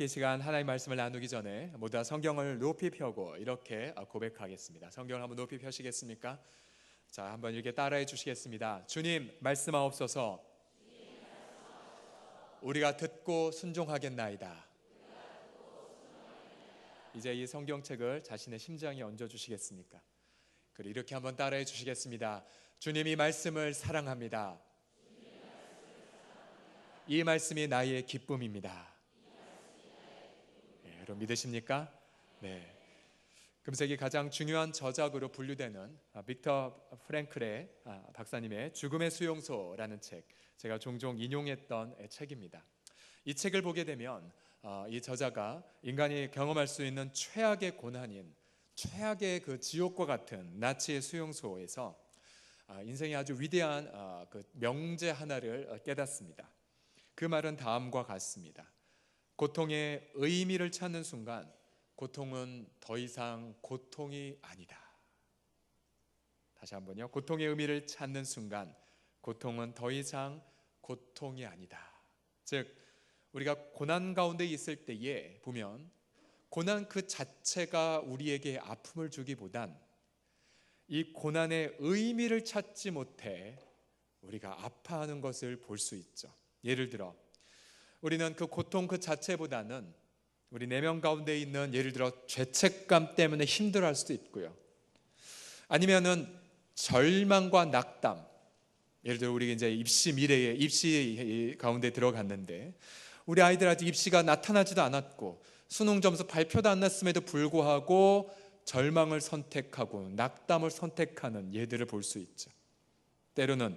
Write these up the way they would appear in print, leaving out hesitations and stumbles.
이 시간 하나님의 말씀을 나누기 전에 모두 다 성경을 높이 펴고 이렇게 고백하겠습니다. 성경을 한번 높이 펴시겠습니까? 자, 한번 이렇게 따라해 주시겠습니다. 주님, 말씀하옵소서. 우리가 듣고 순종하겠나이다. 이제 이 성경책을 자신의 심장에 얹어 주시겠습니까? 그리고 이렇게 한번 따라해 주시겠습니다. 주님이 말씀을 사랑합니다. 이 말씀이 나의 기쁨입니다. 여러분 믿으십니까? 네. 금세기 가장 중요한 저작으로 분류되는 빅터 프랭클의 박사님의 죽음의 수용소라는 책, 제가 종종 인용했던 책입니다. 이 책을 보게 되면 이 저자가 인간이 경험할 수 있는 최악의 고난인, 최악의 그 지옥과 같은 나치의 수용소에서 인생의 아주 위대한 그 명제 하나를 깨닫습니다. 그 말은 다음과 같습니다. 고통의 의미를 찾는 순간 고통은 더 이상 고통이 아니다. 다시 한번요. 고통의 의미를 찾는 순간 고통은 더 이상 고통이 아니다. 즉 우리가 고난 가운데 있을 때에 보면 고난 그 자체가 우리에게 아픔을 주기보단 이 고난의 의미를 찾지 못해 우리가 아파하는 것을 볼 수 있죠. 예를 들어 우리는 그 고통 그 자체보다는 우리 내면 가운데 있는 예를 들어 죄책감 때문에 힘들어할 수도 있고요. 아니면은 절망과 낙담. 예를 들어 우리 이제 입시 가운데 들어갔는데 우리 아이들 아직 입시가 나타나지도 않았고 수능 점수 발표도 안 났음에도 불구하고 절망을 선택하고 낙담을 선택하는 예들을 볼 수 있죠. 때로는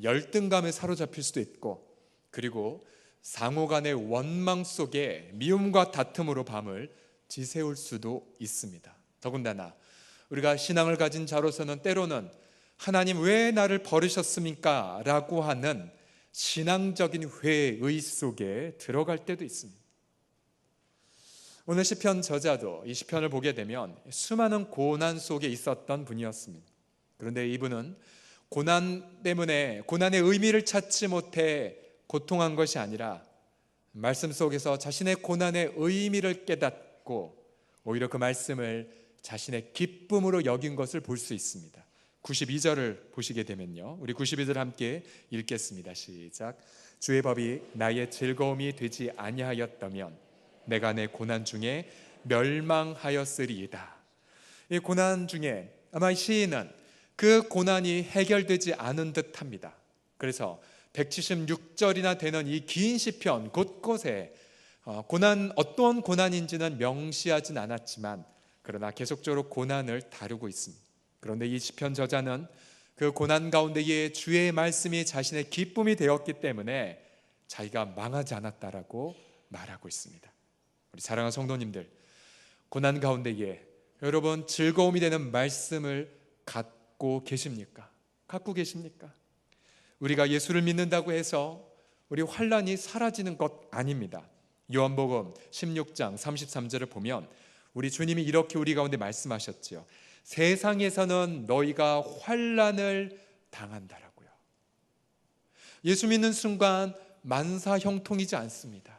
열등감에 사로잡힐 수도 있고 그리고 상호 간의 원망 속에 미움과 다툼으로 밤을 지새울 수도 있습니다. 더군다나 우리가 신앙을 가진 자로서는 때로는 하나님 왜 나를 버리셨습니까? 라고 하는 신앙적인 회의 속에 들어갈 때도 있습니다. 오늘 시편 저자도 이 시편을 보게 되면 수많은 고난 속에 있었던 분이었습니다. 그런데 이분은 고난 때문에 고난의 의미를 찾지 못해 고통한 것이 아니라 말씀 속에서 자신의 고난의 의미를 깨닫고 오히려 그 말씀을 자신의 기쁨으로 여긴 것을 볼 수 있습니다. 92절을 보시게 되면요, 우리 92절 함께 읽겠습니다. 시작. 주의 법이 나의 즐거움이 되지 아니하였다면 내가 내 고난 중에 멸망하였으리이다. 이 고난 중에 아마 시인은 그 고난이 해결되지 않은 듯합니다. 그래서 176절이나 되는 이 긴 시편 곳곳에 어떤 고난인지는 명시하진 않았지만 그러나 계속적으로 고난을 다루고 있습니다. 그런데 이 시편 저자는 그 고난 가운데에 주의 말씀이 자신의 기쁨이 되었기 때문에 자기가 망하지 않았다라고 말하고 있습니다. 우리 사랑하는 성도님들, 고난 가운데에 여러분 즐거움이 되는 말씀을 갖고 계십니까? 갖고 계십니까? 우리가 예수를 믿는다고 해서 우리 환난이 사라지는 것 아닙니다. 요한복음 16장 33절을 보면 우리 주님이 이렇게 우리 가운데 말씀하셨지요. 세상에서는 너희가 환난을 당한다라고요. 예수 믿는 순간 만사 형통이지 않습니다.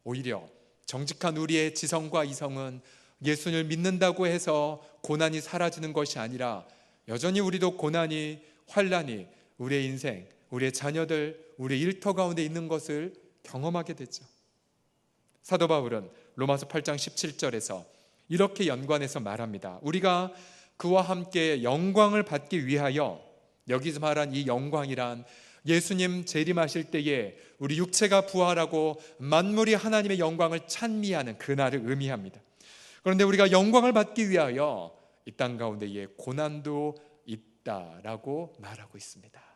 오히려 정직한 우리의 지성과 이성은 예수를 믿는다고 해서 고난이 사라지는 것이 아니라 여전히 우리도 고난이 환난이 우리의 인생, 우리의 자녀들, 우리의 일터 가운데 있는 것을 경험하게 되죠. 사도 바울은 로마서 8장 17절에서 이렇게 연관해서 말합니다. 우리가 그와 함께 영광을 받기 위하여, 여기서 말한 이 영광이란 예수님 재림하실 때에 우리 육체가 부활하고 만물이 하나님의 영광을 찬미하는 그날을 의미합니다. 그런데 우리가 영광을 받기 위하여 이 땅 가운데에 고난도 있다라고 말하고 있습니다.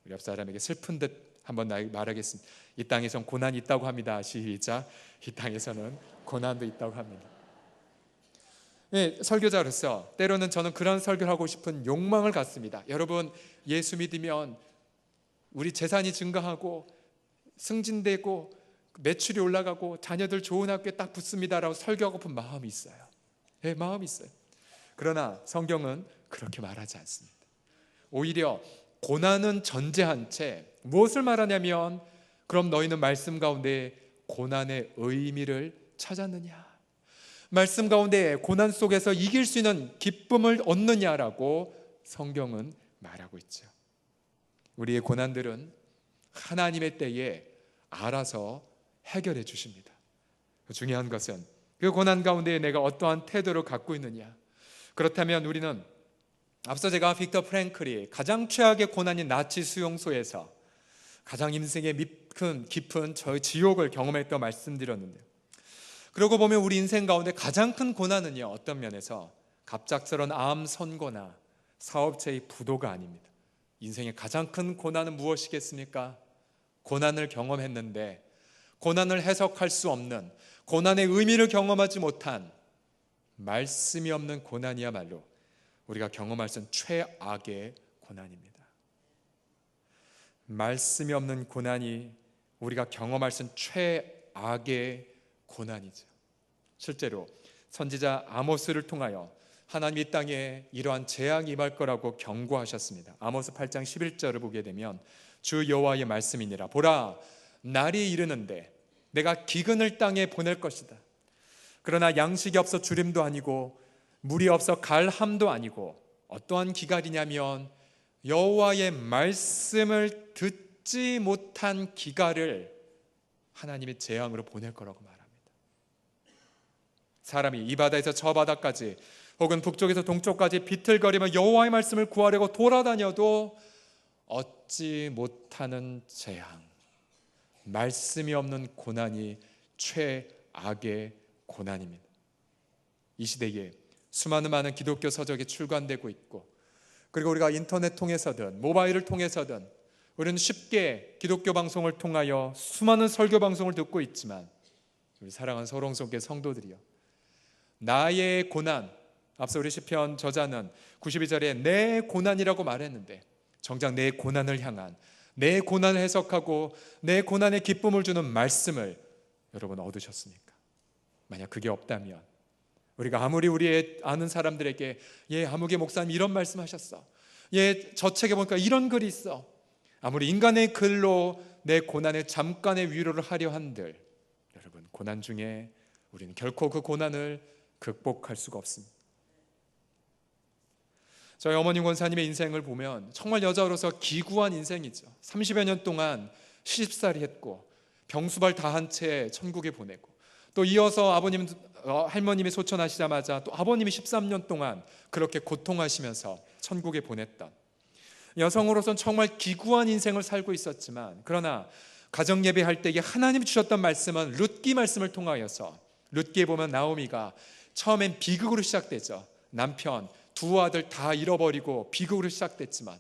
우리 옆 사람에게 슬픈 듯 한번 말하겠습니다. 이 땅에선 고난이 있다고 합니다. 시작. 이 땅에서는 고난도 있다고 합니다. 설교자로서 때로는 저는 그런 설교를 하고 싶은 욕망을 갖습니다. 여러분, 예수 믿으면 우리 재산이 증가하고 승진되고 매출이 올라가고 자녀들 좋은 학교에 딱 붙습니다라고 설교하고픈 마음이 있어요. 마음이 있어요. 그러나 성경은 그렇게 말하지 않습니다. 오히려 고난은 전제한 채 무엇을 말하냐면 그럼 너희는 말씀 가운데 고난의 의미를 찾았느냐? 말씀 가운데 고난 속에서 이길 수 있는 기쁨을 얻느냐라고 성경은 말하고 있죠. 우리의 고난들은 하나님의 때에 알아서 해결해 주십니다. 중요한 것은 그 고난 가운데 내가 어떠한 태도를 갖고 있느냐. 그렇다면 우리는 앞서 제가 빅터 프랭클이 가장 최악의 고난인 나치 수용소에서 가장 인생의 깊은 저의 지옥을 경험했다고 말씀드렸는데요. 그러고 보면 우리 인생 가운데 가장 큰 고난은요, 어떤 면에서 갑작스러운 암 선고나 사업체의 부도가 아닙니다. 인생의 가장 큰 고난은 무엇이겠습니까? 고난을 경험했는데 고난을 해석할 수 없는, 고난의 의미를 경험하지 못한 말씀이 없는 고난이야말로 우리가 경험할 수 있는 최악의 고난입니다. 말씀이 없는 고난이 우리가 경험할 수 있는 최악의 고난이죠. 실제로 선지자 아모스를 통하여 하나님 이 땅에 이러한 재앙이 임할 거라고 경고하셨습니다. 아모스 8장 11절을 보게 되면 주 여호와의 말씀이니라. 보라, 날이 이르는데 내가 기근을 땅에 보낼 것이다. 그러나 양식이 없어 주림도 아니고 물이 없어 갈함도 아니고 어떠한 기갈이냐면 여호와의 말씀을 듣지 못한 기갈을 하나님의 재앙으로 보낼 거라고 말합니다. 사람이 이 바다에서 저 바다까지 혹은 북쪽에서 동쪽까지 비틀거리며 여호와의 말씀을 구하려고 돌아다녀도 얻지 못하는 재앙, 말씀이 없는 고난이 최악의 고난입니다. 이 시대에 많은 기독교 서적이 출간되고 있고, 그리고 우리가 인터넷 통해서든 모바일을 통해서든 우리는 쉽게 기독교 방송을 통하여 수많은 설교 방송을 듣고 있지만, 우리 사랑하는 소롱성교회 성도들이여, 나의 고난, 앞서 우리 시편 저자는 92절에 내 고난이라고 말했는데 정작 내 고난을 향한, 내 고난을 해석하고 내 고난에 기쁨을 주는 말씀을 여러분 얻으셨습니까? 만약 그게 없다면 우리가 아무리 우리의 아는 사람들에게 아무개 목사님 이런 말씀하셨어, 저 책에 보니까 이런 글이 있어, 아무리 인간의 글로 내 고난에 잠깐의 위로를 하려 한들, 여러분 고난 중에 우리는 결코 그 고난을 극복할 수가 없습니다. 저희 어머님 권사님의 인생을 보면 정말 여자로서 기구한 인생이죠. 30여 년 동안 시집살이 했고 병수발 다 한 채 천국에 보내고, 또 이어서 할머님이 소천하시자마자 또 아버님이 13년 동안 그렇게 고통하시면서 천국에 보냈던 여성으로서는 정말 기구한 인생을 살고 있었지만, 그러나 가정예배할 때에 하나님이 주셨던 말씀은 룻기 말씀을 통하여서, 룻기에 보면 나오미가 처음엔 비극으로 시작되죠. 남편 두 아들 다 잃어버리고 비극으로 시작됐지만,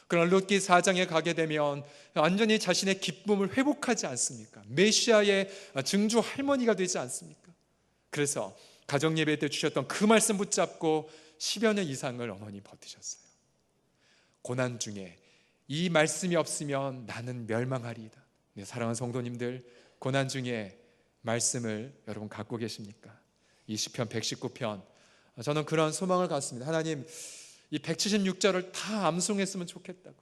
그러나 룻기 4장에 가게 되면 완전히 자신의 기쁨을 회복하지 않습니까? 메시아의 증조 할머니가 되지 않습니까? 그래서 가정예배 때 주셨던 그 말씀 붙잡고 10여 년 이상을 어머니 버티셨어요. 고난 중에 이 말씀이 없으면 나는 멸망하리이다. 네, 사랑하는 성도님들, 고난 중에 말씀을 여러분 갖고 계십니까? 이 시편 119편, 저는 그런 소망을 갖습니다. 하나님, 이 176절을 다 암송했으면 좋겠다고.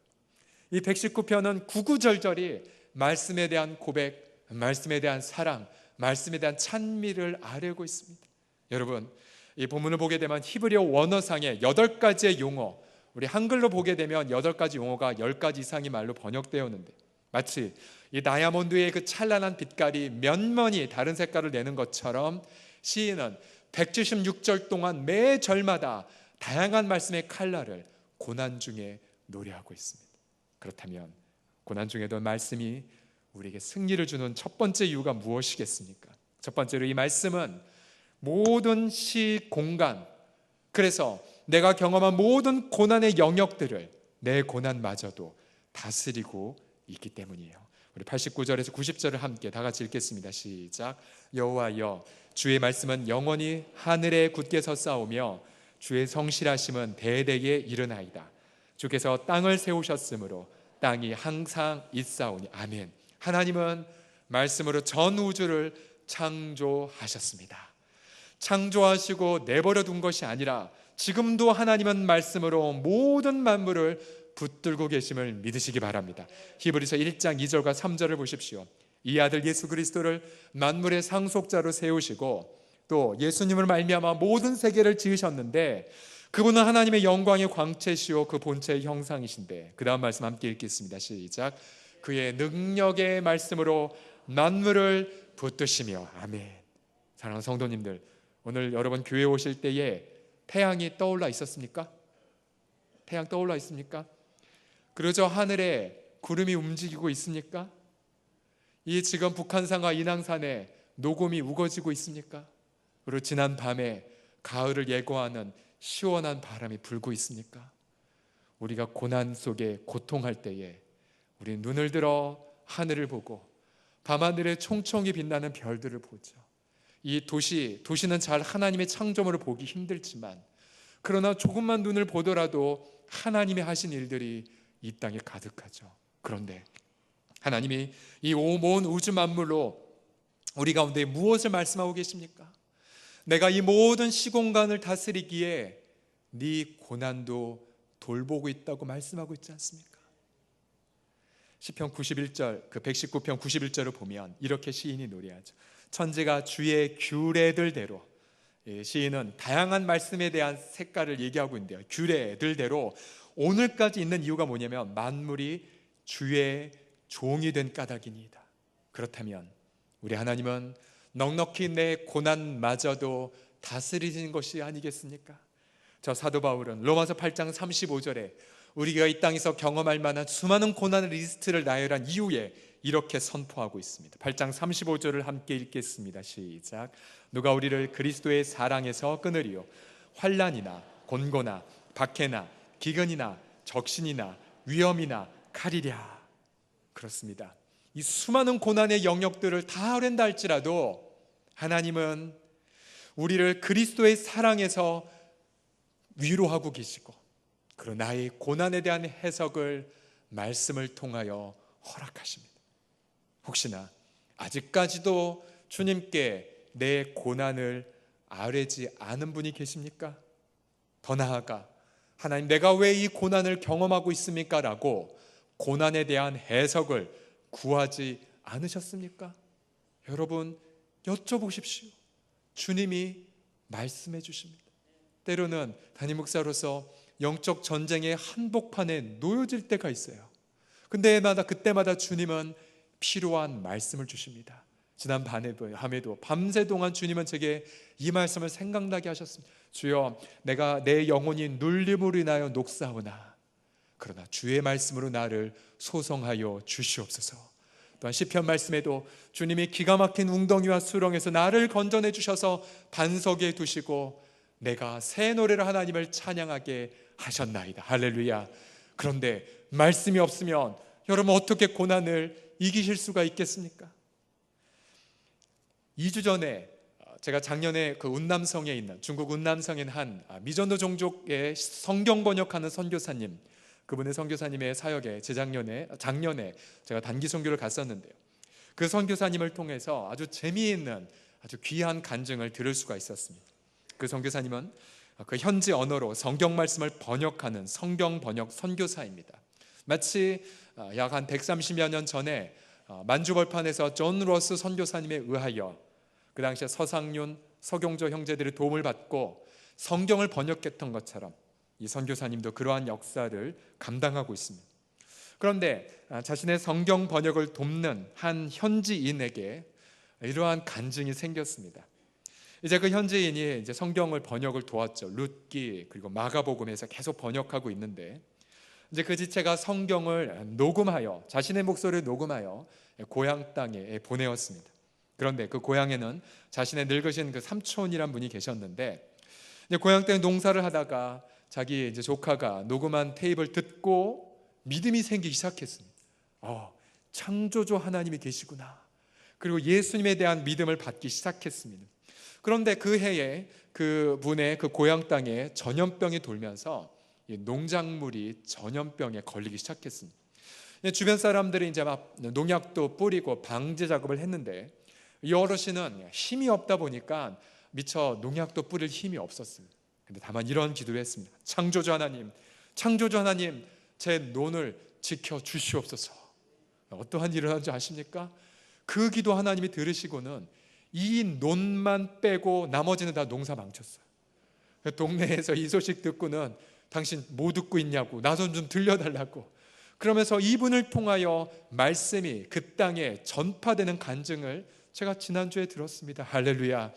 이 119편은 구구절절이 말씀에 대한 고백, 말씀에 대한 사랑, 말씀에 대한 찬미를 아뢰고 있습니다. 여러분, 이 본문을 보게 되면 히브리어 원어상에 8가지의 용어, 우리 한글로 보게 되면 8가지 용어가 10가지 이상의 말로 번역되었는데, 마치 이 다이아몬드의 그 찬란한 빛깔이 면면이 다른 색깔을 내는 것처럼 시인은 176절 동안 매 절마다 다양한 말씀의 칼날을 고난 중에 노래하고 있습니다. 그렇다면 고난 중에도 말씀이 우리에게 승리를 주는 첫 번째 이유가 무엇이겠습니까? 첫 번째로 이 말씀은 모든 시 공간, 그래서 내가 경험한 모든 고난의 영역들을 내 고난마저도 다스리고 있기 때문이에요. 우리 89절에서 90절을 함께 다 같이 읽겠습니다. 시작. 여호와여, 주의 말씀은 영원히 하늘에 굳게 섰사오며 주의 성실하심은 대대에 이르나이다. 주께서 땅을 세우셨으므로 땅이 항상 있사오니. 아멘. 하나님은 말씀으로 전 우주를 창조하셨습니다. 창조하시고 내버려 둔 것이 아니라 지금도 하나님은 말씀으로 모든 만물을 붙들고 계심을 믿으시기 바랍니다. 히브리서 1장 2절과 3절을 보십시오. 이 아들 예수 그리스도를 만물의 상속자로 세우시고 또 예수님을 말미암아 모든 세계를 지으셨는데 그분은 하나님의 영광의 광채시요 그 본체의 형상이신데, 그 다음 말씀 함께 읽겠습니다. 시작. 그의 능력의 말씀으로 만물을 붙드시며. 아멘. 사랑하는 성도님들, 오늘 여러분 교회 오실 때에 태양이 떠올라 있었습니까? 태양 떠올라 있습니까? 그리고 저 하늘에 구름이 움직이고 있습니까? 이 지금 북한산과 인왕산에 녹음이 우거지고 있습니까? 그리고 지난 밤에 가을을 예고하는 시원한 바람이 불고 있습니까? 우리가 고난 속에 고통할 때에 우리 눈을 들어 하늘을 보고 밤하늘에 총총히 빛나는 별들을 보죠. 이 도시는 잘 하나님의 창조물을 보기 힘들지만 그러나 조금만 눈을 보더라도 하나님이 하신 일들이 이 땅에 가득하죠. 그런데 하나님이 이 온 우주 만물로 우리 가운데 무엇을 말씀하고 계십니까? 내가 이 모든 시공간을 다스리기에 네 고난도 돌보고 있다고 말씀하고 있지 않습니까? 시편 91절, 그 119편 91절을 보면 이렇게 시인이 노래하죠. 천지가 주의 규례들대로. 시인은 다양한 말씀에 대한 색깔을 얘기하고 있는데요. 규례들대로 오늘까지 있는 이유가 뭐냐면 만물이 주의 종이 된 까닭이니이다. 그렇다면 우리 하나님은 넉넉히 내 고난마저도 다스리는 것이 아니겠습니까? 저 사도 바울은 로마서 8장 35절에 우리가 이 땅에서 경험할 만한 수많은 고난의 리스트를 나열한 이후에 이렇게 선포하고 있습니다. 8장 35절을 함께 읽겠습니다. 시작. 누가 우리를 그리스도의 사랑에서 끊으리요? 환난이나 곤고나 박해나 기근이나 적신이나 위험이나 칼이랴. 그렇습니다. 이 수많은 고난의 영역들을 다 하랜다 할지라도 하나님은 우리를 그리스도의 사랑에서 위로하고 계시고, 그러나 나의 고난에 대한 해석을 말씀을 통하여 허락하십니다. 혹시나 아직까지도 주님께 내 고난을 아뢰지 않은 분이 계십니까? 더 나아가 하나님, 내가 왜 이 고난을 경험하고 있습니까? 라고 고난에 대한 해석을 구하지 않으셨습니까? 여러분 여쭤보십시오. 주님이 말씀해 주십니다. 때로는 담임 목사로서 영적 전쟁의 한복판에 놓여질 때가 있어요. 근데 그때마다 주님은 필요한 말씀을 주십니다. 지난 밤에도 밤새 동안 주님은 제게 이 말씀을 생각나게 하셨습니다. 주여, 내가 내 영혼이 눌림으로 인하여 녹사오나 그러나 주의 말씀으로 나를 소성하여 주시옵소서. 또한 시편 말씀에도 주님이 기가 막힌 웅덩이와 수렁에서 나를 건져내 주셔서 반석에 두시고 내가 새 노래로 하나님을 찬양하게 하셨나이다. 할렐루야. 그런데 말씀이 없으면 여러분 어떻게 고난을 이기실 수가 있겠습니까? 2주 전에 제가 작년에 그 운남성에 있는 중국 운남성에 있는 한 미전도 종족의 성경 번역하는 선교사님, 그분의 선교사님의 사역에 작년에 제가 단기 선교를 갔었는데요. 그 선교사님을 통해서 아주 재미있는 아주 귀한 간증을 들을 수가 있었습니다. 그 선교사님은 그 현지 언어로 성경 말씀을 번역하는 성경 번역 선교사입니다. 마치 약 한 130여 년 전에 만주벌판에서 존 러스 선교사님에 의하여 그 당시에 서상윤, 서경조 형제들의 도움을 받고 성경을 번역했던 것처럼 이 선교사님도 그러한 역사를 감당하고 있습니다. 그런데 자신의 성경 번역을 돕는 한 현지인에게 이러한 간증이 생겼습니다. 이제 그 현지인이 이제 성경을 번역을 도왔죠. 룻기 그리고 마가복음에서 계속 번역하고 있는데 이제 그 지체가 성경을 녹음하여 자신의 목소리를 녹음하여 고향 땅에 보내었습니다. 그런데 그 고향에는 자신의 늙으신 그 삼촌이란 분이 계셨는데 이제 고향 땅에 농사를 하다가 자기 이제 조카가 녹음한 테이프를 듣고 믿음이 생기기 시작했습니다. 창조주 하나님이 계시구나. 그리고 예수님에 대한 믿음을 받기 시작했습니다. 그런데 그 해에 그분의 그 고향 땅에 전염병이 돌면서 농작물이 전염병에 걸리기 시작했습니다. 주변 사람들이 이제 막 농약도 뿌리고 방제 작업을 했는데 이 어르신은 힘이 없다 보니까 미처 농약도 뿌릴 힘이 없었습니다. 근데 다만 이런 기도를 했습니다. 창조주 하나님, 제 논을 지켜 주시옵소서. 어떠한 일을 한지 아십니까? 그 기도 하나님이 들으시고는 이 논만 빼고 나머지는 다 농사 망쳤어요. 동네에서 이 소식 듣고는 당신 뭐 듣고 있냐고, 나 좀 들려달라고 그러면서 이분을 통하여 말씀이 그 땅에 전파되는 간증을 제가 지난주에 들었습니다. 할렐루야.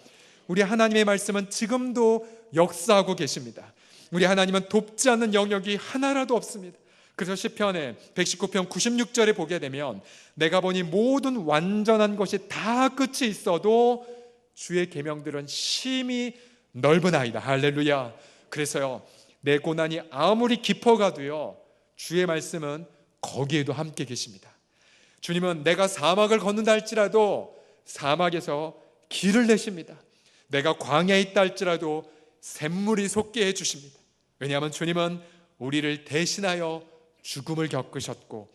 우리 하나님의 말씀은 지금도 역사하고 계십니다. 우리 하나님은 돕지 않는 영역이 하나라도 없습니다. 그래서 시편의 119편 96절에 보게 되면 내가 보니 모든 완전한 것이 다 끝이 있어도 주의 계명들은 심히 넓으나이다. 할렐루야. 그래서요, 내 고난이 아무리 깊어가도요, 주의 말씀은 거기에도 함께 계십니다. 주님은 내가 사막을 걷는다 할지라도 사막에서 길을 내십니다. 내가 광야에 있다 할지라도 샘물이 솟게 해주십니다. 왜냐하면 주님은 우리를 대신하여 죽음을 겪으셨고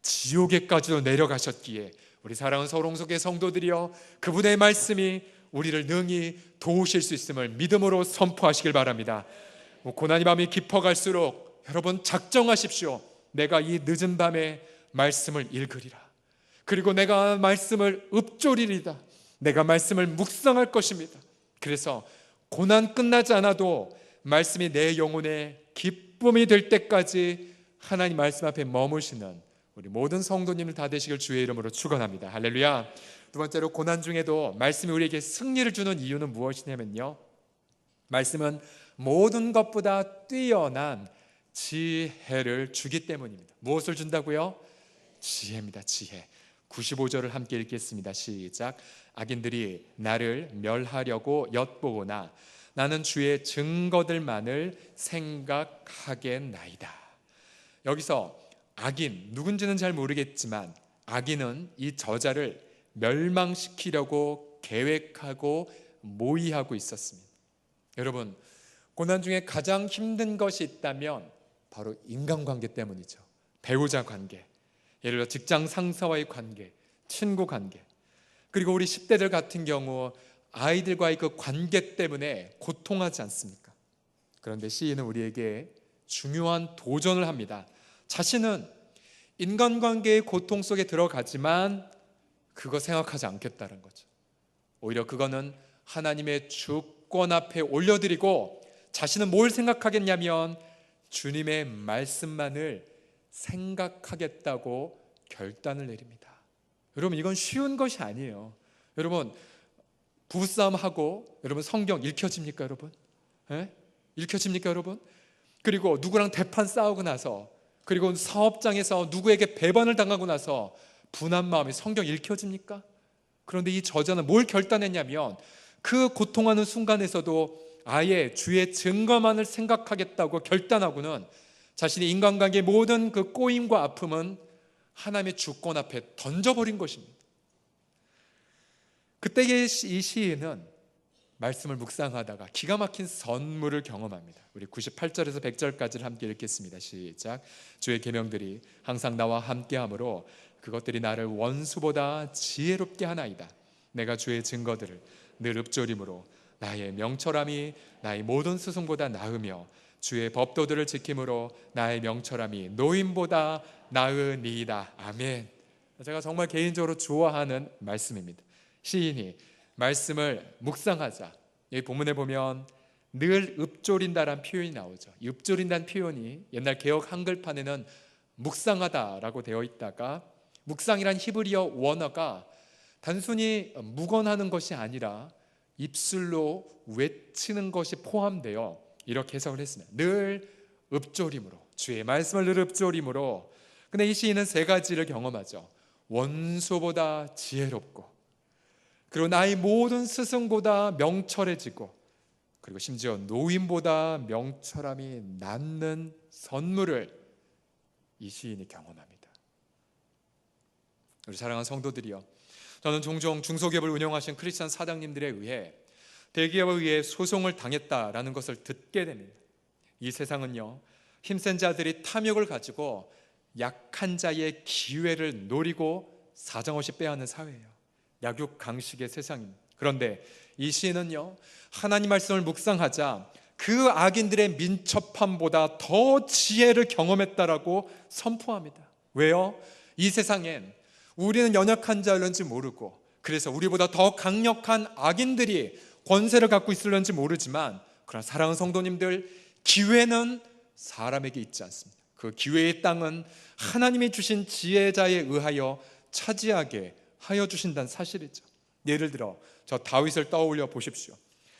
지옥에까지도 내려가셨기에 우리 사랑하는 서롱석의 성도들이여, 그분의 말씀이 우리를 능히 도우실 수 있음을 믿음으로 선포하시길 바랍니다. 고난의 밤이 깊어갈수록 여러분 작정하십시오. 내가 이 늦은 밤에 말씀을 읽으리라. 그리고 내가 말씀을 읊조리리다. 내가 말씀을 묵상할 것입니다. 그래서 고난 끝나지 않아도 말씀이 내 영혼의 기쁨이 될 때까지 하나님 말씀 앞에 머무시는 우리 모든 성도님들 다 되시길 주의 이름으로 축원합니다. 할렐루야. 두 번째로, 고난 중에도 말씀이 우리에게 승리를 주는 이유는 무엇이냐면요, 말씀은 모든 것보다 뛰어난 지혜를 주기 때문입니다. 무엇을 준다고요? 지혜입니다. 지혜. 95절을 함께 읽겠습니다. 시작. 악인들이 나를 멸하려고 엿보거나 나는 주의 증거들만을 생각하겠나이다. 여기서 악인, 누군지는 잘 모르겠지만 악인은 이 저자를 멸망시키려고 계획하고 모의하고 있었습니다. 여러분, 고난 중에 가장 힘든 것이 있다면 바로 인간관계 때문이죠. 배우자 관계, 예를 들어 직장 상사와의 관계, 친구 관계, 그리고 우리 10대들 같은 경우 아이들과의 그 관계 때문에 고통하지 않습니까? 그런데 시인은 우리에게 중요한 도전을 합니다. 자신은 인간관계의 고통 속에 들어가지만 그거 생각하지 않겠다는 거죠. 오히려 그거는 하나님의 주권 앞에 올려드리고 자신은 뭘 생각하겠냐면 주님의 말씀만을 생각하겠다고 결단을 내립니다. 여러분, 이건 쉬운 것이 아니에요. 여러분, 부부싸움하고 여러분 성경 읽혀집니까 여러분? 읽혀집니까 여러분? 그리고 누구랑 대판 싸우고 나서, 그리고 사업장에서 누구에게 배반을 당하고 나서 분한 마음이 성경 읽혀집니까? 그런데 이 저자는 뭘 결단했냐면 그 고통하는 순간에서도 아예 주의 증거만을 생각하겠다고 결단하고는 자신의 인간관계의 모든 그 꼬임과 아픔은 하나님의 주권 앞에 던져버린 것입니다. 그때 이 시인은 말씀을 묵상하다가 기가 막힌 선물을 경험합니다. 우리 98절에서 100절까지를 함께 읽겠습니다. 시작. 주의 계명들이 항상 나와 함께하므로 그것들이 나를 원수보다 지혜롭게 하나이다. 내가 주의 증거들을 늘 읊조림으로 나의 명철함이 나의 모든 스승보다 나으며 주의 법도들을 지킴으로 나의 명철함이 노인보다 나으니이다. 아멘. 제가 정말 개인적으로 좋아하는 말씀입니다. 시인이 말씀을 묵상하자, 이 본문에 보면 늘 읊조린다라는 표현이 나오죠. 이 읊조린다는 표현이 옛날 개역 한글판에는 묵상하다라고 되어 있다가, 묵상이란 히브리어 원어가 단순히 묵언하는 것이 아니라 입술로 외치는 것이 포함되어 이렇게 해석을 했습니다. 늘 읊조림으로, 주의 말씀을 늘 읊조림으로. 근데 이 시인은 세 가지를 경험하죠. 원수보다 지혜롭고, 그리고 나의 모든 스승보다 명철해지고, 그리고 심지어 노인보다 명철함이 낫는 선물을 이 시인이 경험합니다. 우리 사랑하는 성도들이여, 저는 종종 중소기업을 운영하신 크리스찬 사장님들에 의해 대기업에 의해 소송을 당했다라는 것을 듣게 됩니다. 이 세상은요, 힘센 자들이 탐욕을 가지고 약한 자의 기회를 노리고 사정없이 빼앗는 사회예요. 약육강식의 세상입니다. 그런데 이 시인은요, 하나님 말씀을 묵상하자 그 악인들의 민첩함보다 더 지혜를 경험했다라고 선포합니다. 왜요? 이 세상엔 우리는 연약한 자였는지 모르고, 그래서 우리보다 더 강력한 악인들이 권세를 갖고 있을는지 모르지만, 그러나 사랑하는 성도님들, 기회는 사람에게 있지 않습니다. 그 기회의 땅은 하나님이 주신 지혜자에 의하여 차지하게 하여 주신다는 사실이죠. 예를 들어 저 다윗을 떠올려 보십시오.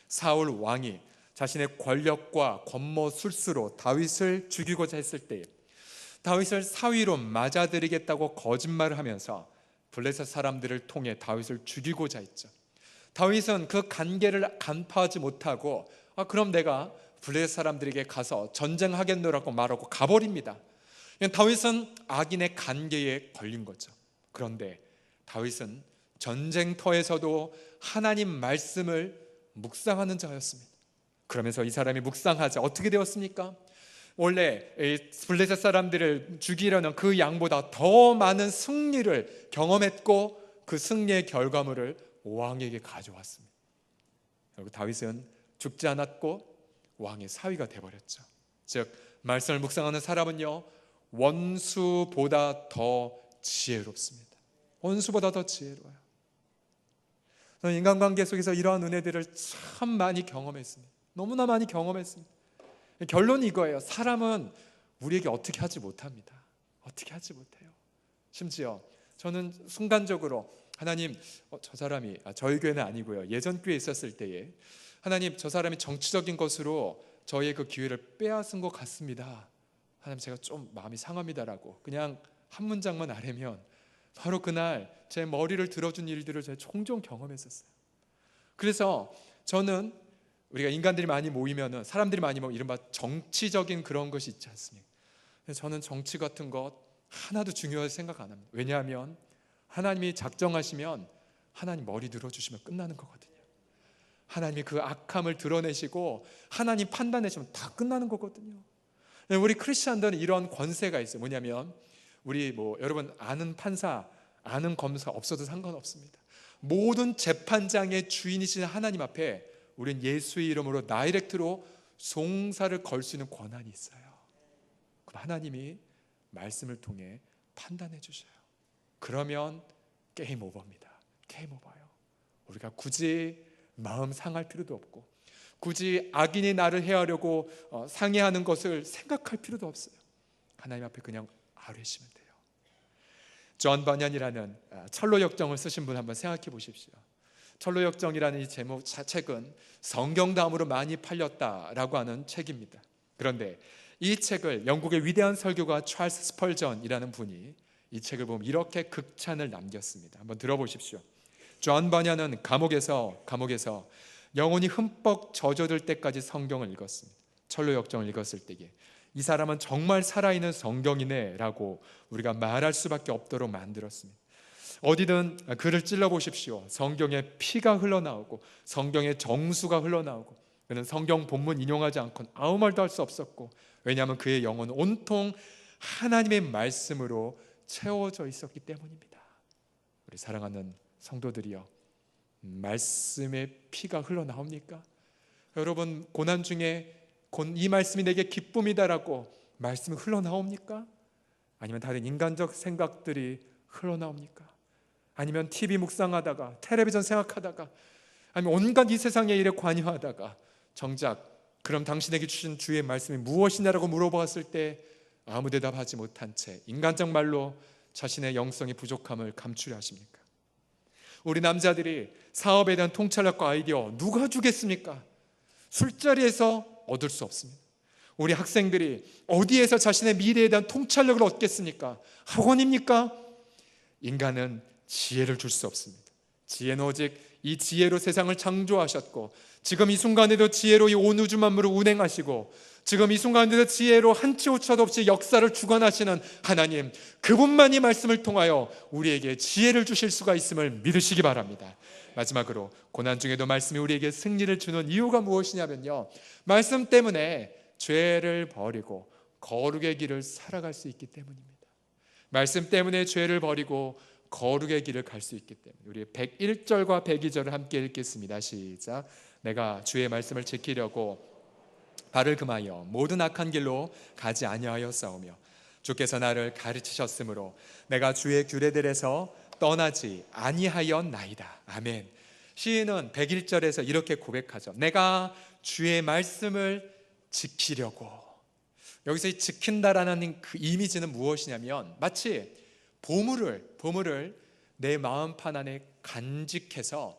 사울 왕이 자신의 권력과 권모술수로 다윗을 죽이고자 했을 때에 다윗을 사위로 맞아들이겠다고 거짓말을 하면서 블레셋 사람들을 통해 다윗을 죽이고자 했죠. 다윗은 그 간계를 간파하지 못하고 그럼 내가 블레셋 사람들에게 가서 전쟁하겠노라고 말하고 가버립니다. 다윗은 악인의 간계에 걸린 거죠. 그런데 다윗은 전쟁터에서도 하나님 말씀을 묵상하는 자였습니다. 그러면서 이 사람이 묵상하자 어떻게 되었습니까? 원래 블레셋 사람들을 죽이려는 그 양보다 더 많은 승리를 경험했고, 그 승리의 결과물을 왕에게 가져왔습니다. 결국 다윗은 죽지 않았고 왕의 사위가 되어버렸죠. 즉 말씀을 묵상하는 사람은요, 원수보다 더 지혜롭습니다. 원수보다 더 지혜로워요. 저는 인간관계 속에서 이러한 은혜들을 참 많이 경험했습니다. 너무나 많이 경험했습니다. 결론이 이거예요. 사람은 우리에게 어떻게 하지 못합니다. 어떻게 하지 못해요. 심지어 저는 순간적으로 하나님, 저 사람이 저희 교회는 아니고요, 예전 교회에 있었을 때에 하나님, 저 사람이 정치적인 것으로 저희의 그 기회를 빼앗은 것 같습니다. 하나님, 제가 좀 마음이 상합니다라고 그냥 한 문장만 아뢰면 바로 그날 제 머리를 들어준 일들을 제가 종종 경험했었어요. 그래서 저는 우리가 인간들이 많이 모이면은, 사람들이 많이 모이면 이른바 정치적인 그런 것이 있지 않습니까? 저는 정치 같은 것 하나도 중요하게 생각 안 합니다. 왜냐하면 하나님이 작정하시면 하나님 머리 들어주시면 끝나는 거거든요. 하나님이 그 악함을 드러내시고 하나님 판단하시면 다 끝나는 거거든요. 우리 크리스찬들은 이런 권세가 있어요. 뭐냐면 우리 여러분 아는 판사, 아는 검사 없어도 상관없습니다. 모든 재판장의 주인이신 하나님 앞에 우린 예수의 이름으로 다이렉트로 송사를 걸 수 있는 권한이 있어요. 그럼 하나님이 말씀을 통해 판단해 주셔요. 그러면 게임 오버입니다. 게임 오버예요. 우리가 굳이 마음 상할 필요도 없고, 굳이 악인이 나를 해하려고 상해하는 것을 생각할 필요도 없어요. 하나님 앞에 그냥 아뢰시면 돼요. 존 버년이라는 철로역정을 쓰신 분 한번 생각해 보십시오. 철로역정이라는 이 책은 성경 다음으로 많이 팔렸다라고 하는 책입니다. 그런데 이 책을 영국의 위대한 설교가 찰스 스펄전이라는 분이 이 책을 보면 이렇게 극찬을 남겼습니다. 한번 들어보십시오. 존 버년은 감옥에서 영혼이 흠뻑 젖어들 때까지 성경을 읽었습니다. 철로역정을 읽었을 때에 이 사람은 정말 살아있는 성경이네 라고 우리가 말할 수밖에 없도록 만들었습니다. 어디든 글을 찔러보십시오. 성경에 피가 흘러나오고 성경에 정수가 흘러나오고, 그는 성경 본문 인용하지 않고는 아무 말도 할 수 없었고, 왜냐하면 그의 영혼은 온통 하나님의 말씀으로 채워져 있었기 때문입니다. 우리 사랑하는 성도들이여, 말씀의 피가 흘러나옵니까? 여러분 고난 중에 이 말씀이 내게 기쁨이다라고 말씀이 흘러나옵니까? 아니면 다른 인간적 생각들이 흘러나옵니까? 아니면 TV 묵상하다가, 텔레비전 생각하다가, 아니면 온갖 이 세상의 일에 관여하다가 정작 그럼 당신에게 주신 주의 말씀이 무엇이냐라고 물어봤을 때 아무 대답하지 못한 채 인간적 말로 자신의 영성의 부족함을 감추려 하십니까? 우리 남자들이 사업에 대한 통찰력과 아이디어 누가 주겠습니까? 술자리에서 얻을 수 없습니다. 우리 학생들이 어디에서 자신의 미래에 대한 통찰력을 얻겠습니까? 학원입니까? 인간은 지혜를 줄 수 없습니다. 지혜는 오직 이 지혜로 세상을 창조하셨고, 지금 이 순간에도 지혜로 이 온 우주 만물을 운행하시고, 지금 이 순간에도 지혜로 한치 오차도 없이 역사를 주관하시는 하나님, 그분만이 말씀을 통하여 우리에게 지혜를 주실 수가 있음을 믿으시기 바랍니다. 마지막으로 고난 중에도 말씀이 우리에게 승리를 주는 이유가 무엇이냐면요, 말씀 때문에 죄를 버리고 거룩의 길을 살아갈 수 있기 때문입니다. 말씀 때문에 죄를 버리고 거룩의 길을 갈 수 있기 때문에. 우리 101절과 102절을 함께 읽겠습니다. 시작. 내가 주의 말씀을 지키려고 발을 금하여 모든 악한 길로 가지 아니하였사오며 주께서 나를 가르치셨으므로 내가 주의 규례들에서 떠나지 아니하였나이다. 아멘. 시인은 101절에서 이렇게 고백하죠. 내가 주의 말씀을 지키려고. 여기서 이 지킨다라는 그 이미지는 무엇이냐면 마치 보물을 내 마음판 안에 간직해서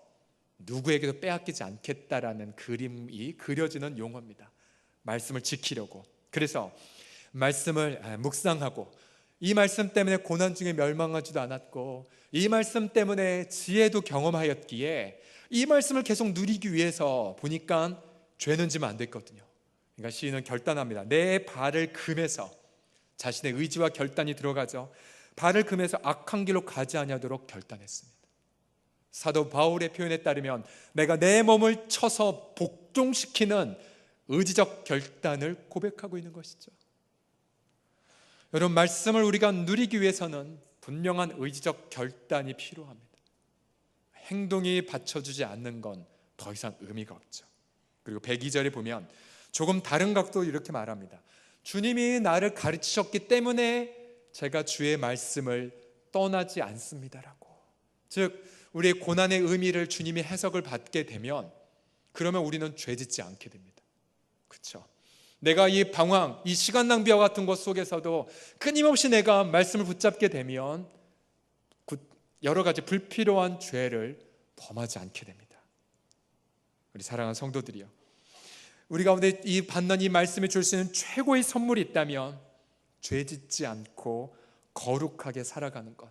누구에게도 빼앗기지 않겠다라는 그림이 그려지는 용어입니다. 말씀을 지키려고. 그래서 말씀을 묵상하고 이 말씀 때문에 고난 중에 멸망하지도 않았고 이 말씀 때문에 지혜도 경험하였기에 이 말씀을 계속 누리기 위해서 보니까 죄는 지면 안 됐거든요. 그러니까 시인은 결단합니다. 내 발을 금해서 자신의 의지와 결단이 들어가죠. 발을 금해서 악한 길로 가지 아니하도록 결단했습니다. 사도 바울의 표현에 따르면 내가 내 몸을 쳐서 복종시키는 의지적 결단을 고백하고 있는 것이죠. 여러분, 말씀을 우리가 누리기 위해서는 분명한 의지적 결단이 필요합니다. 행동이 받쳐주지 않는 건 더 이상 의미가 없죠. 그리고 102절에 보면 조금 다른 각도로 이렇게 말합니다. 주님이 나를 가르치셨기 때문에 제가 주의 말씀을 떠나지 않습니다라고. 즉 우리의 고난의 의미를 주님이 해석을 받게 되면 그러면 우리는 죄짓지 않게 됩니다. 그렇죠? 내가 이 방황, 이 시간 낭비와 같은 것 속에서도 끊임없이 내가 말씀을 붙잡게 되면 여러 가지 불필요한 죄를 범하지 않게 됩니다. 우리 사랑하는 성도들이요, 우리 가운데 이 받는 이 말씀이 줄 수 있는 최고의 선물이 있다면 죄짓지 않고 거룩하게 살아가는 것.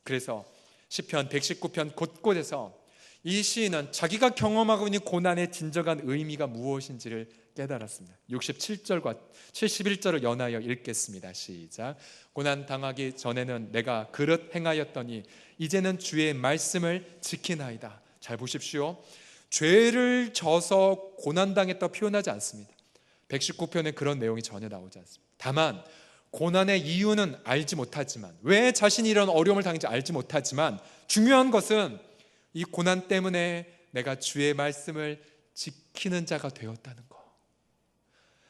그래서 시편 119편 곳곳에서 이 시인은 자기가 경험하고 있는 고난의 진정한 의미가 무엇인지를 깨달았습니다. 67절과 71절을 연하여 읽겠습니다. 시작. 고난 당하기 전에는 내가 그릇 행하였더니 이제는 주의 말씀을 지키나이다. 잘 보십시오. 죄를 져서 고난당했다 표현하지 않습니다. 119편에 그런 내용이 전혀 나오지 않습니다. 다만 고난의 이유는 알지 못하지만, 왜 자신이 이런 어려움을 당했는지 알지 못하지만, 중요한 것은 이 고난 때문에 내가 주의 말씀을 지키는 자가 되었다는 것.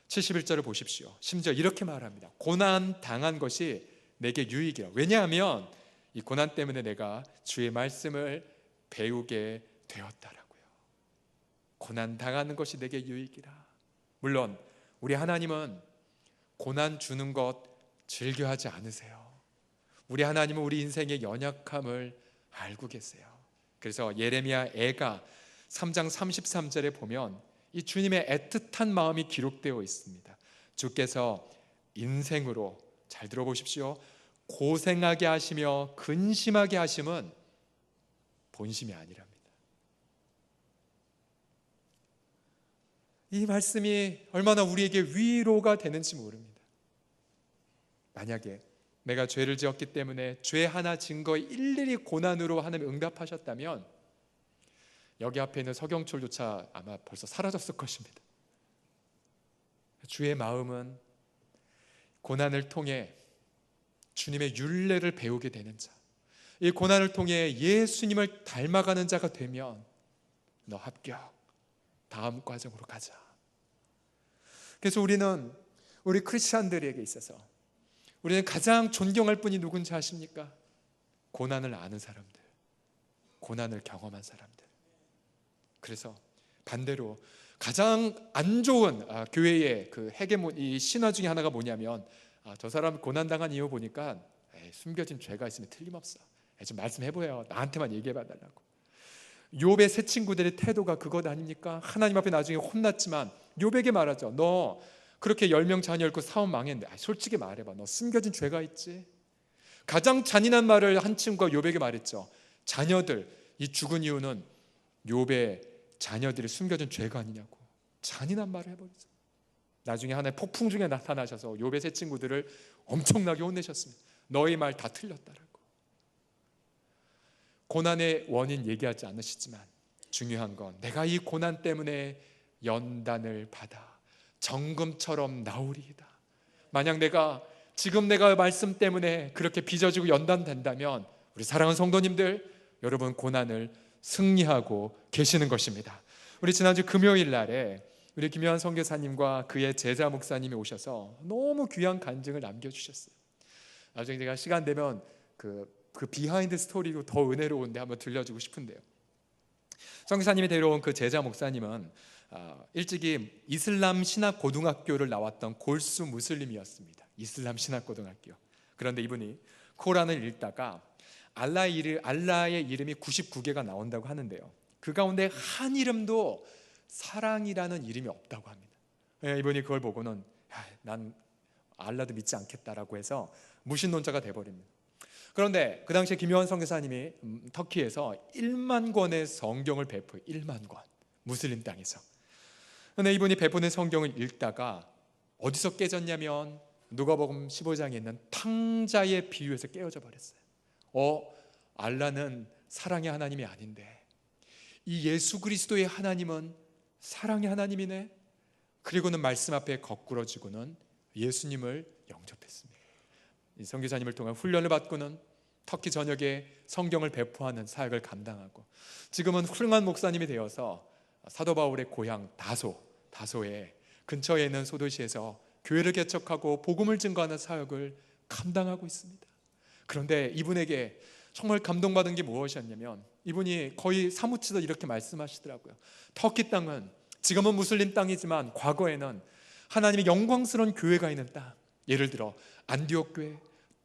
71절을 보십시오. 심지어 이렇게 말합니다. 고난 당한 것이 내게 유익이라. 왜냐하면 이 고난 때문에 내가 주의 말씀을 배우게 되었다라고요. 고난 당하는 것이 내게 유익이라. 물론 우리 하나님은 고난 주는 것 즐겨하지 않으세요. 우리 하나님은 우리 인생의 연약함을 알고 계세요. 그래서 예레미야 애가 3장 33절에 보면 이 주님의 애틋한 마음이 기록되어 있습니다. 주께서 인생으로, 잘 들어보십시오, 고생하게 하시며 근심하게 하심은 본심이 아니랍니다. 이 말씀이 얼마나 우리에게 위로가 되는지 모릅니다. 만약에 내가 죄를 지었기 때문에 죄 하나 진 거에 일일이 고난으로 하나님 응답하셨다면 여기 앞에 있는 서경철조차 아마 벌써 사라졌을 것입니다. 주의 마음은 고난을 통해 주님의 율례를 배우게 되는 자, 이 고난을 통해 예수님을 닮아가는 자가 되면 너 합격, 다음 과정으로 가자. 그래서 우리 크리스찬들에게 있어서 우리는 가장 존경할 분이 누군지 아십니까? 고난을 아는 사람들, 고난을 경험한 사람들. 그래서 반대로 가장 안 좋은 교회의 그 헤게몬, 이 신화 중에 하나가 뭐냐면 저 사람 고난당한 이유 보니까 숨겨진 죄가 있으면 틀림없어. 좀 말씀해보여. 나한테만 얘기해봐달라고. 욥의 세 친구들의 태도가 그것 아닙니까? 하나님 앞에 나중에 혼났지만 욥에게 말하죠. 너 그렇게 10명 자녀 잃고 사업 망했는데 솔직히 말해봐. 너 숨겨진 죄가 있지? 가장 잔인한 말을 한 친구가 욥에게 말했죠. 자녀들, 이 죽은 이유는 욥의 자녀들이 숨겨진 죄가 아니냐고 잔인한 말을 해버리죠. 나중에 하나의 폭풍 중에 나타나셔서 욥의 세 친구들을 엄청나게 혼내셨습니다. 너희 말 다 틀렸다라고. 고난의 원인 얘기하지 않으시지만 중요한 건 내가 이 고난 때문에 연단을 받아 정금처럼 나오리이다. 만약 지금 내가 말씀 때문에 그렇게 빚어지고 연단된다면 우리 사랑하는 성도님들, 여러분 고난을 승리하고 계시는 것입니다. 우리 지난주 금요일 날에 우리 김요한 선교사님과 그의 제자 목사님이 오셔서 너무 귀한 간증을 남겨주셨어요. 나중에 제가 시간 되면 그 그 비하인드 스토리도 더 은혜로운데 한번 들려주고 싶은데요. 선교사님이 데려온 그 제자 목사님은 일찍이 이슬람 신학 고등학교를 나왔던 골수 무슬림이었습니다. 이슬람 신학 고등학교. 그런데 이분이 코란을 읽다가 알라의 이름이 99개가 나온다고 하는데요, 그 가운데 한 이름도 사랑이라는 이름이 없다고 합니다. 이분이 그걸 보고는 난 알라도 믿지 않겠다라고 해서 무신론자가 돼버립니다. 그런데 그 당시에 김요한 선교사님이 터키에서 1만 권의 성경을 배포해요. 1만 권, 무슬림 땅에서. 그런데 이분이 배포된 성경을 읽다가 어디서 깨졌냐면 누가복음 15장에 있는 탕자의 비유에서 깨어져 버렸어요. 알라는 사랑의 하나님이 아닌데 이 예수 그리스도의 하나님은 사랑의 하나님이네. 그리고는 말씀 앞에 거꾸러지고는 예수님을 영접했습니다. 이 선교사님을 통한 훈련을 받고는 터키 전역에 성경을 배포하는 사역을 감당하고 지금은 훌륭한 목사님이 되어서 사도 바울의 고향 다소의 근처에 있는 소도시에서 교회를 개척하고 복음을 증거하는 사역을 감당하고 있습니다. 그런데 이분에게 정말 감동받은 게 무엇이었냐면 이분이 거의 사무치듯 이렇게 말씀하시더라고요. 터키 땅은 지금은 무슬림 땅이지만 과거에는 하나님의 영광스러운 교회가 있는 땅, 예를 들어 안디옥 교회,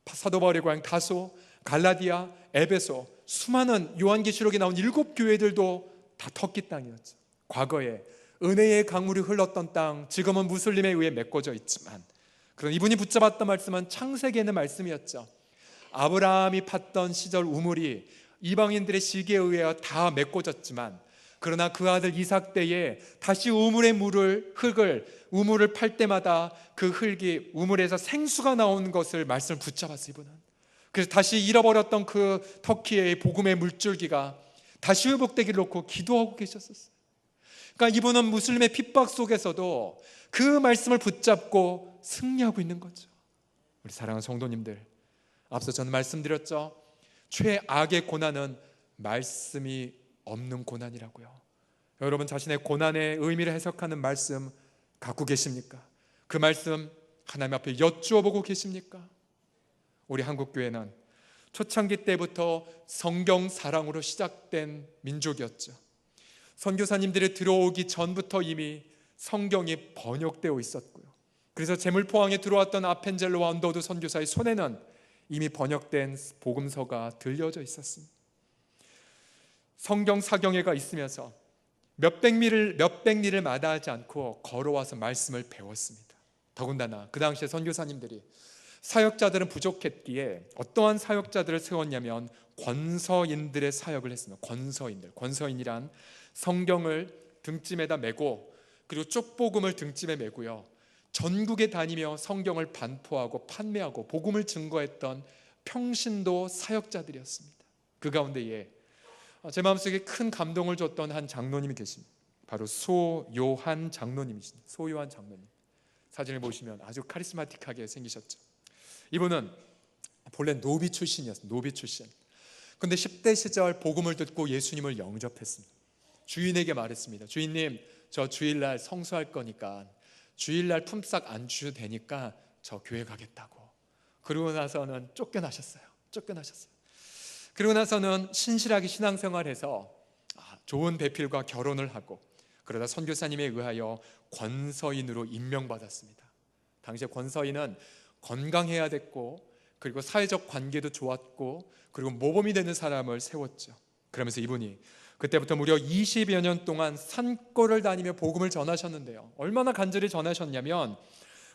사도 바울의 고향 다소, 갈라디아, 에베소, 수많은 요한계시록에 나온 7교회들도 다 터키 땅이었죠. 과거에 은혜의 강물이 흘렀던 땅, 지금은 무슬림에 의해 메꿔져 있지만, 그런 이분이 붙잡았던 말씀은 창세기에 있는 말씀이었죠. 아브라함이 팠던 시절 우물이 이방인들의 시기에 의해 다 메꿔졌지만, 그러나 그 아들 이삭 때에 다시 우물의 우물을 팔 때마다 그 흙이 우물에서 생수가 나오는 것을 말씀을 붙잡았어요. 이분은 그래서 다시 잃어버렸던 그 터키의 복음의 물줄기가 다시 회복되기를 놓고 기도하고 계셨었어요. 그러니까 이분은 무슬림의 핍박 속에서도 그 말씀을 붙잡고 승리하고 있는 거죠. 우리 사랑하는 성도님들, 앞서 저는 말씀드렸죠. 최악의 고난은 말씀이 없는 고난이라고요. 여러분 자신의 고난의 의미를 해석하는 말씀 갖고 계십니까? 그 말씀 하나님 앞에 여쭈어 보고 계십니까? 우리 한국교회는 초창기 때부터 성경 사랑으로 시작된 민족이었죠. 선교사님들이 들어오기 전부터 이미 성경이 번역되어 있었고요. 그래서 제물포항에 들어왔던 아펜젤로와 언더우드 선교사의 손에는 이미 번역된 복음서가 들려져 있었습니다. 성경 사경회가 있으면서 몇백 리를 마다하지 않고 걸어와서 말씀을 배웠습니다. 더군다나 그 당시에 선교사님들이 사역자들은 부족했기에 어떠한 사역자들을 세웠냐면 권서인들의 사역을 했습니다. 권서인이란 성경을 등짐에다 메고 그리고 쪽복음을 등짐에 메고요, 전국에 다니며 성경을 반포하고 판매하고 복음을 증거했던 평신도 사역자들이었습니다. 그 가운데에 제 마음속에 큰 감동을 줬던 한 장로님이 계십니다. 바로 소요한 장로님이십니다. 소요한 장로님, 사진을 보시면 아주 카리스마틱하게 생기셨죠. 이분은 본래 노비 출신이었습니다. 노비 출신. 그런데 10대 시절 복음을 듣고 예수님을 영접했습니다. 주인에게 말했습니다. 주인님, 저 주일날 성수할 거니까 주일날 품삯 안 주셔도 되니까 저 교회 가겠다고. 그러고 나서는 쫓겨나셨어요. 그러고 나서는 신실하게 신앙생활해서 좋은 배필과 결혼을 하고, 그러다 선교사님에 의하여 권서인으로 임명받았습니다. 당시에 권서인은 건강해야 됐고, 그리고 사회적 관계도 좋았고, 그리고 모범이 되는 사람을 세웠죠. 그러면서 이분이 그때부터 무려 20여 년 동안 산골을 다니며 복음을 전하셨는데요, 얼마나 간절히 전하셨냐면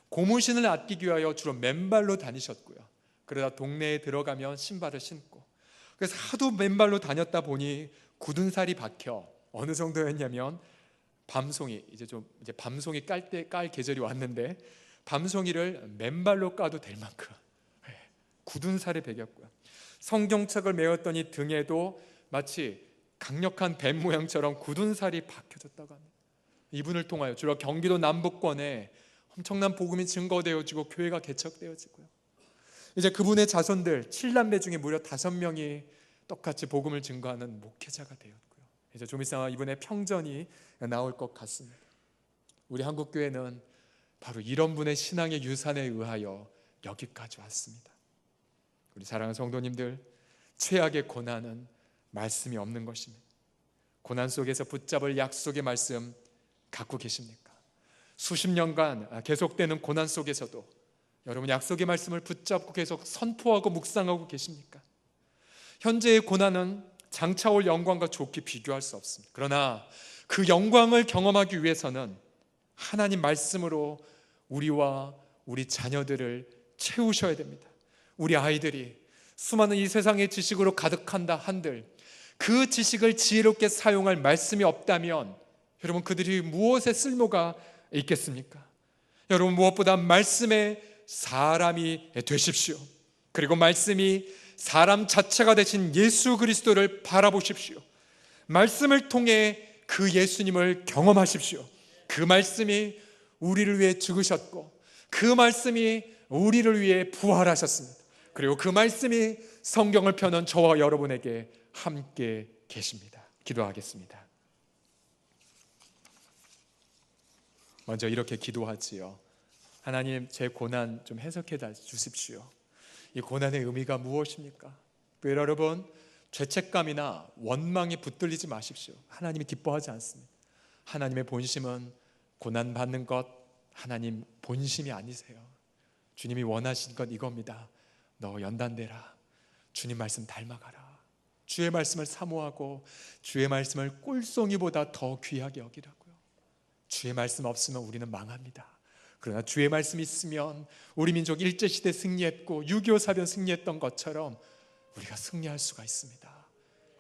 고무신을 아끼기 위하여 주로 맨발로 다니셨고요, 그러다 동네에 들어가면 신발을 신고, 그래서 하도 맨발로 다녔다 보니 굳은 살이 박혀 어느 정도였냐면 밤송이, 이제 밤송이 깔 계절이 왔는데 밤송이를 맨발로 까도 될 만큼 굳은 살이 배겼고요. 성경책을 메었더니 등에도 마치 강력한 뱀 모양처럼 굳은 살이 박혀졌다고 합니다. 이분을 통하여 주로 경기도 남부권에 엄청난 복음이 증거되어지고 교회가 개척되어지고요, 이제 그분의 자손들 7남매 중에 무려 5명이 똑같이 복음을 증거하는 목회자가 되었고요, 이제 좀 있으면 이분의 평전이 나올 것 같습니다. 우리 한국교회는 바로 이런 분의 신앙의 유산에 의하여 여기까지 왔습니다. 우리 사랑하는 성도님들, 최악의 고난은 말씀이 없는 것입니다. 고난 속에서 붙잡을 약속의 말씀 갖고 계십니까? 수십 년간 계속되는 고난 속에서도 여러분 약속의 말씀을 붙잡고 계속 선포하고 묵상하고 계십니까? 현재의 고난은 장차 올 영광과 좋게 비교할 수 없습니다. 그러나 그 영광을 경험하기 위해서는 하나님 말씀으로 우리와 우리 자녀들을 채우셔야 됩니다. 우리 아이들이 수많은 이 세상의 지식으로 가득한다 한들 그 지식을 지혜롭게 사용할 말씀이 없다면 여러분 그들이 무엇에 쓸모가 있겠습니까? 여러분 무엇보다 말씀의 사람이 되십시오. 그리고 말씀이 사람 자체가 되신 예수 그리스도를 바라보십시오. 말씀을 통해 그 예수님을 경험하십시오. 그 말씀이 우리를 위해 죽으셨고 그 말씀이 우리를 위해 부활하셨습니다. 그리고 그 말씀이 성경을 펴는 저와 여러분에게 함께 계십니다. 기도하겠습니다. 먼저 이렇게 기도하지요. 하나님, 제 고난 좀 해석해 주십시오. 이 고난의 의미가 무엇입니까? 여러분, 죄책감이나 원망에 붙들리지 마십시오. 하나님이 기뻐하지 않습니다. 하나님의 본심은 고난받는 것, 하나님 본심이 아니세요. 주님이 원하신 것 이겁니다. 너 연단되라. 주님 말씀 닮아가라. 주의 말씀을 사모하고 주의 말씀을 꿀송이보다 더 귀하게 여기라고요. 주의 말씀 없으면 우리는 망합니다. 그러나 주의 말씀이 있으면 우리 민족 일제시대 승리했고 6.25 사변 승리했던 것처럼 우리가 승리할 수가 있습니다.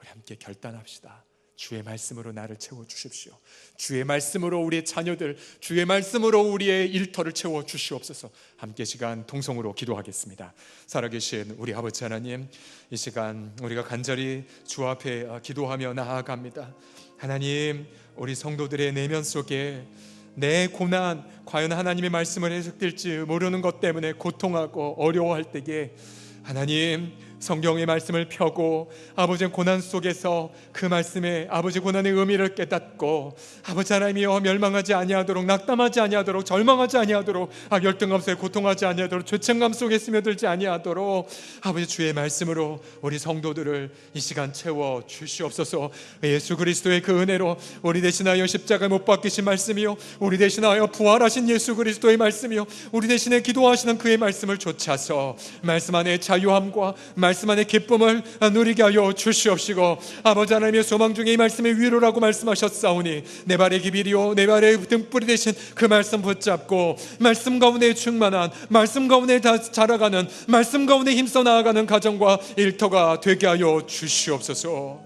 우리 함께 결단합시다. 주의 말씀으로 나를 채워주십시오. 주의 말씀으로 우리의 자녀들, 주의 말씀으로 우리의 일터를 채워주시옵소서. 함께 시간 동성으로 기도하겠습니다. 살아계신 우리 아버지 하나님, 이 시간 우리가 간절히 주 앞에 기도하며 나아갑니다. 하나님, 우리 성도들의 내면 속에 내 고난, 과연 하나님의 말씀을 해석될지 모르는 것 때문에 고통하고 어려워할 때에 하나님 성경의 말씀을 펴고 아버지의 고난 속에서 그 말씀에 아버지 고난의 의미를 깨닫고 아버지 하나님이여 멸망하지 아니하도록, 낙담하지 아니하도록, 절망하지 아니하도록, 열등감속에 고통하지 아니하도록, 죄책감 속에 스며들지 아니하도록 아버지 주의 말씀으로 우리 성도들을 이 시간 채워 주시옵소서. 예수 그리스도의 그 은혜로 우리 대신하여 십자가에 못 박히신 말씀이요, 우리 대신하여 부활하신 예수 그리스도의 말씀이요, 우리 대신에 기도하시는 그의 말씀을 좇아서 말씀 안에 자유함과 말씀 안에 기쁨을 누리게 하여 주시옵시고, 아버지 하나님의 소망 중에 이 말씀의 위로라고 말씀하셨사오니 내 발의 기비리요 내 발의 등불이 되신 그 말씀 붙잡고 말씀 가운데 충만한, 말씀 가운데 자라가는, 말씀 가운데 힘써 나아가는 가정과 일터가 되게 하여 주시옵소서.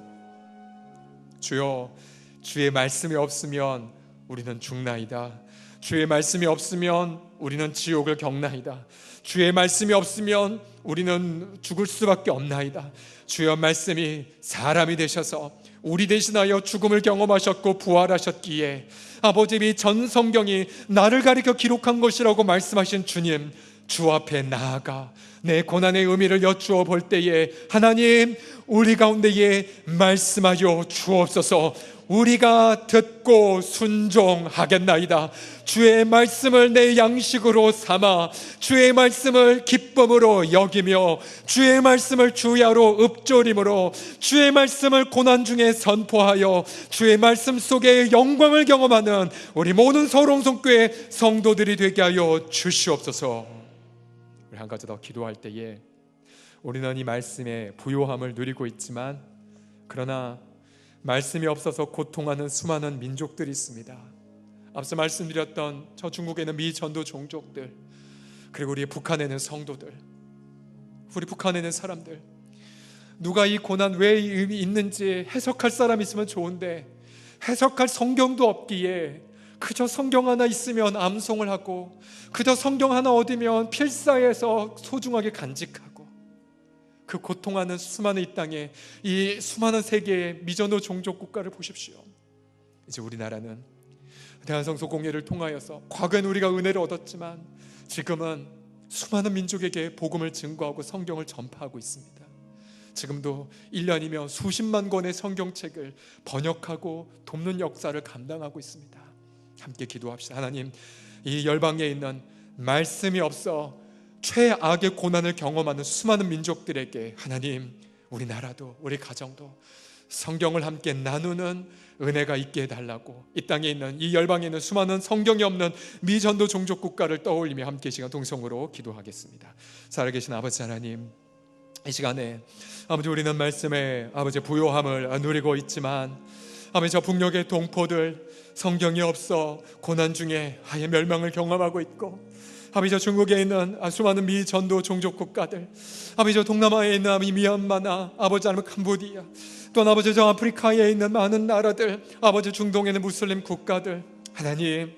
주여, 주의 말씀이 없으면 우리는 죽나이다. 주의 말씀이 없으면 우리는 지옥을 겪나이다. 주의 말씀이 없으면 우리는 죽을 수밖에 없나이다. 주의 말씀이 사람이 되셔서 우리 대신하여 죽음을 경험하셨고 부활하셨기에 아버지, 전 성경이 나를 가리켜 기록한 것이라고 말씀하신 주님, 주 앞에 나아가 내 고난의 의미를 여쭈어 볼 때에 하나님, 우리 가운데에 말씀하여 주옵소서. 우리가 듣고 순종하겠나이다. 주의 말씀을 내 양식으로 삼아 주의 말씀을 기쁨으로 여기며 주의 말씀을 주야로 읊조림으로 주의 말씀을 고난 중에 선포하여 주의 말씀 속에 영광을 경험하는 우리 모든 서롱성교회 성도들이 되게 하여 주시옵소서. 우리 한 가지 더 기도할 때에 우리는 이 말씀의 부요함을 누리고 있지만 그러나 말씀이 없어서 고통하는 수많은 민족들이 있습니다. 앞서 말씀드렸던 저 중국에는 미 전도 종족들, 그리고 우리 북한에는 성도들, 우리 북한에는 사람들, 누가 이 고난 왜 있는지 해석할 사람 있으면 좋은데 해석할 성경도 없기에 그저 성경 하나 있으면 암송을 하고 그저 성경 하나 얻으면 필사해서 소중하게 간직하고, 그 고통하는 수많은 이 땅에, 이 수많은 세계의 미전도 종족 국가를 보십시오. 이제 우리나라는 대한성소 공예를 통하여서 과거엔 우리가 은혜를 얻었지만 지금은 수많은 민족에게 복음을 증거하고 성경을 전파하고 있습니다. 지금도 1년이면 수십만 권의 성경책을 번역하고 돕는 역사를 감당하고 있습니다. 함께 기도합시다. 하나님, 이 열방에 있는 말씀이 없어 최악의 고난을 경험하는 수많은 민족들에게 하나님, 우리 나라도 우리 가정도 성경을 함께 나누는 은혜가 있게 해달라고, 이 땅에 있는, 이 열방에 있는 수많은 성경이 없는 미전도 종족 국가를 떠올리며 함께 이 시간 동성으로 기도하겠습니다. 살아계신 아버지 하나님, 이 시간에 아버지 우리는 말씀에 아버지 부요함을 누리고 있지만 아버지 저 북녘의 동포들 성경이 없어 고난 중에 아예 멸망을 경험하고 있고, 아버지 저 중국에 있는 수많은 미전도 종족 국가들, 아버지 저 동남아에 있는 미얀마나 아버지 아니면 캄보디아, 또 아버지 저 아프리카에 있는 많은 나라들, 아버지 중동에 있는 무슬림 국가들, 하나님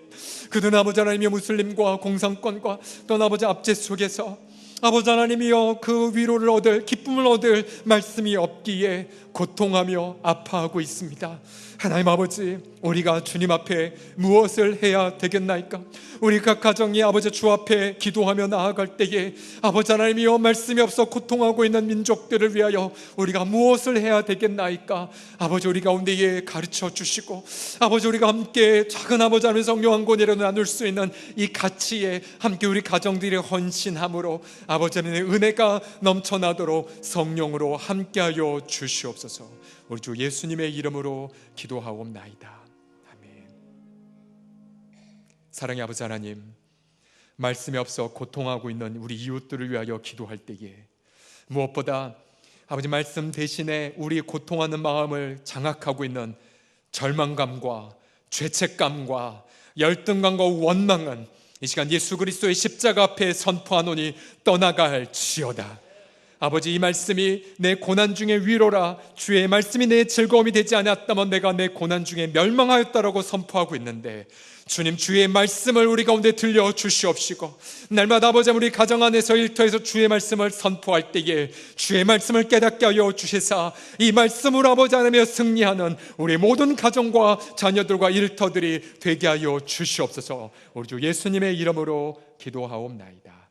그들은 아버지 하나님의 무슬림과 공산권과 또 아버지 압제 속에서 아버지 하나님이여 그 위로를 얻을, 기쁨을 얻을 말씀이 없기에 고통하며 아파하고 있습니다. 하나님 아버지, 우리가 주님 앞에 무엇을 해야 되겠나이까? 우리 각 가정이 아버지 주 앞에 기도하며 나아갈 때에 아버지 하나님이여 말씀이 없어 고통하고 있는 민족들을 위하여 우리가 무엇을 해야 되겠나이까? 아버지 우리 가운데에 가르쳐 주시고, 아버지 우리가 함께 작은 아버지 하나님의 성령 한 권이라도 나눌 수 있는 이 가치에 함께 우리 가정들이 헌신함으로 아버지 하나님의 은혜가 넘쳐나도록 성령으로 함께하여 주시옵소서. 우리 주 예수님의 이름으로 기도하옵나이다. 아멘. 사랑의 아버지 하나님, 말씀이 없어 고통하고 있는 우리 이웃들을 위하여 기도할 때에 무엇보다 아버지 말씀 대신에 우리 고통하는 마음을 장악하고 있는 절망감과 죄책감과 열등감과 원망은 이 시간 예수 그리스도의 십자가 앞에 선포하노니 떠나갈지어다. 아버지 이 말씀이 내 고난 중에 위로라, 주의 말씀이 내 즐거움이 되지 않았다면 내가 내 고난 중에 멸망하였다라고 선포하고 있는데, 주님 주의 말씀을 우리 가운데 들려 주시옵시고, 날마다 아버지 우리 가정 안에서 일터에서 주의 말씀을 선포할 때에 주의 말씀을 깨닫게 하여 주시사 이 말씀으로 아버지 하나님의 승리하는 우리 모든 가정과 자녀들과 일터들이 되게 하여 주시옵소서. 우리 주 예수님의 이름으로 기도하옵나이다.